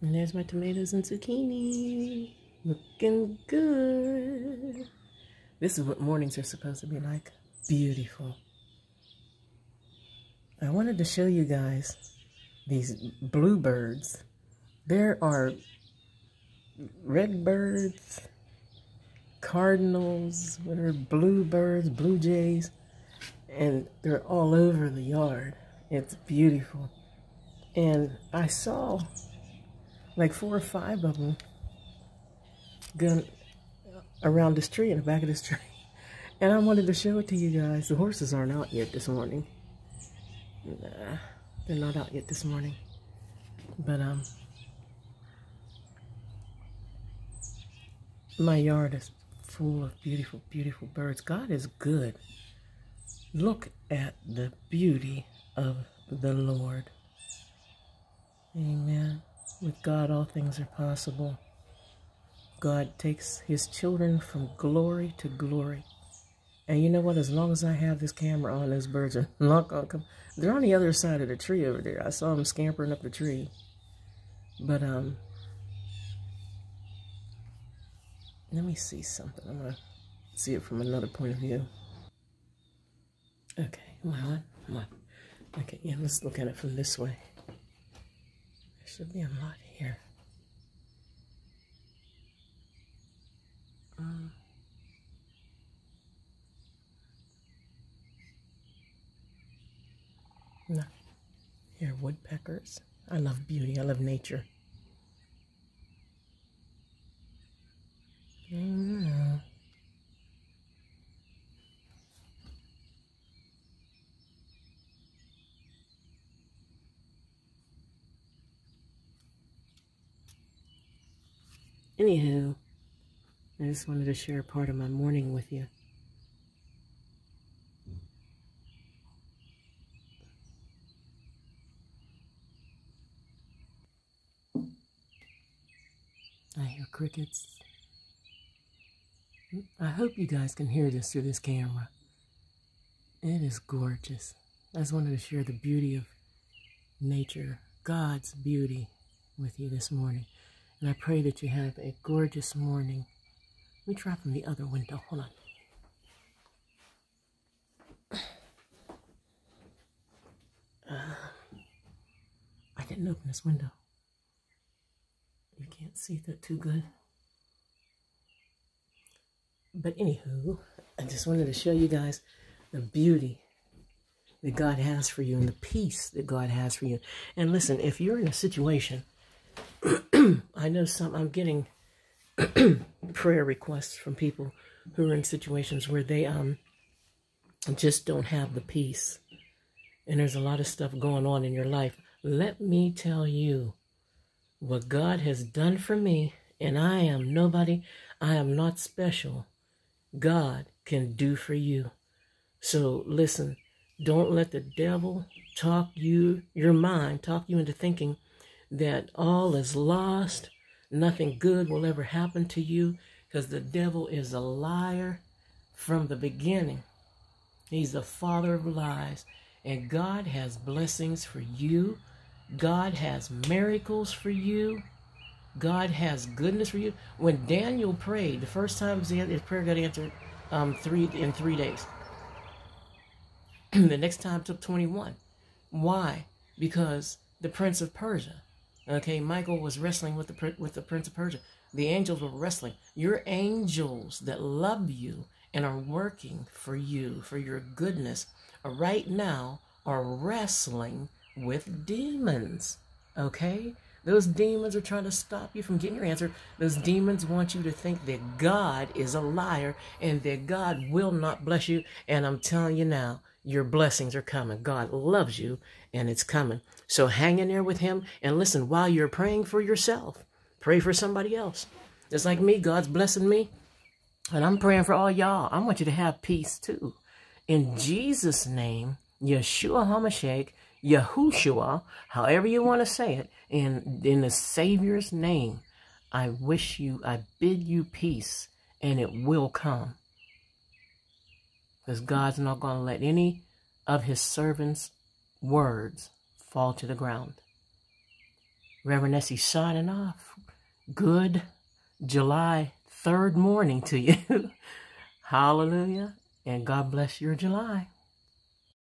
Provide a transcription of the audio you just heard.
And there's my tomatoes and zucchini. Looking good. This is what mornings are supposed to be like. Beautiful. I wanted to show you guys these bluebirds. There are redbirds, cardinals, whatever, bluebirds, blue jays, and they're all over the yard. It's beautiful. And I saw like 4 or 5 of them going around this tree, in the back of this tree. And I wanted to show it to you guys. The horses aren't out yet this morning. Nah, they're not out yet this morning. But my yard is full of beautiful, beautiful birds. God is good. Look at the beauty of the Lord. Amen. With God, all things are possible. God takes his children from glory to glory. And you know what? As long as I have this camera on, those birds are not going to come. They're on the other side of the tree over there. I saw them scampering up the tree. But, let me see something. I'm going to see it from another point of view. Okay, come on, come on. Okay, yeah, let's look at it from this way. There should be a lot here. No. Here, woodpeckers. I love beauty. I love nature. Anywho, I just wanted to share part of my morning with you. I hear crickets. I hope you guys can hear this through this camera. It is gorgeous. I just wanted to share the beauty of nature, God's beauty, with you this morning. And I pray that you have a gorgeous morning. Let me try from the other window. Hold on. I didn't open this window. You can't see that too good. But anywho, I just wanted to show you guys the beauty that God has for you and the peace that God has for you. And listen, if you're in a situation, I know I'm getting prayer requests from people who are in situations where they just don't have the peace. And there's a lot of stuff going on in your life. Let me tell you what God has done for me, and I am nobody. I am not special. God can do for you. So listen, don't let the devil talk your mind talk you into thinking that all is lost, nothing good will ever happen to you, because the devil is a liar from the beginning. He's the father of lies, and God has blessings for you. God has miracles for you. God has goodness for you. When Daniel prayed, the first time his prayer got answered in 3 days. The next time took 21. Why? Because the Prince of Persia, okay, Michael was wrestling with the Prince of Persia. The angels were wrestling. Your angels that love you and are working for you, for your goodness, right now are wrestling with demons, okay? Those demons are trying to stop you from getting your answer. Those demons want you to think that God is a liar and that God will not bless you. And I'm telling you now, your blessings are coming. God loves you and it's coming. So hang in there with him and listen, while you're praying for yourself, pray for somebody else. Just like me, God's blessing me. And I'm praying for all y'all. I want you to have peace too. In Jesus' name, Yeshua HaMashiach, Yahushua, however you want to say it, in the Savior's name, I bid you peace, and it will come. Because God's not going to let any of his servants' words fall to the ground. RevEssie signing off. Good July 3rd morning to you. Hallelujah. And God bless your July.